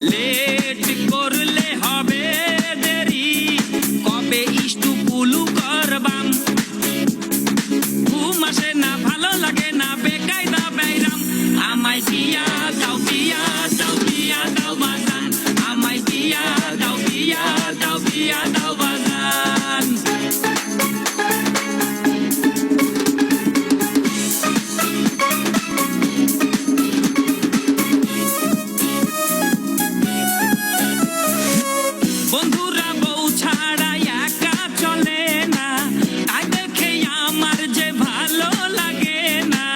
Late করলে হবে দেরি, কবে ইষ্টু কুলু করবাম। ঘুম আসে না, ভালো লাগে না, বেকায়দা বাইরাম। আমায় বিয়া দাও, বিয়া দাও, বিয়া দাও বাজান। আমায় বিয়া দাও, বিয়া দাও, বিয়া দাও বাজান। বন্ধুরা বউ ছাড়া একা চলে না, তাই দেখে আমার যে ভালো লাগে না।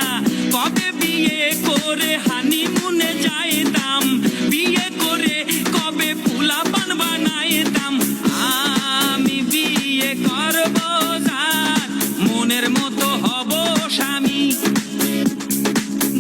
কবে বিয়ে করে হানিমুনে যাইতাম, বিয়ে করে কবে পোলাপান বানাইতাম। আমি বিয়ে করব যার, মনের মতো হব স্বামী।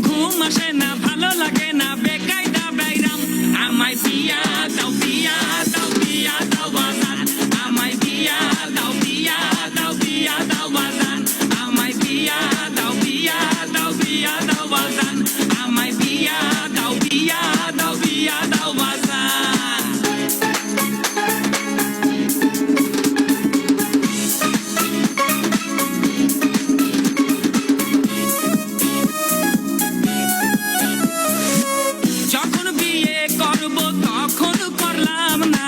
ঘুম আসে না, ভালো লাগে না, বেকায়দা বাইরাম। আমায় বিয়া দাও, বিয়া দাও, বিয়া দাও বাজান। আমায় বিয়া দাও, বিয়া দাও, বিয়া দাও বাজান। আমায় বিয়া দাও, বিয়া দাও, বিয়া দাও বাজান। আমায় বিয়া দাও, বিয়া দাও, বিয়া দাও বাজান। যখন বিয়ে করব তখন করলাম না,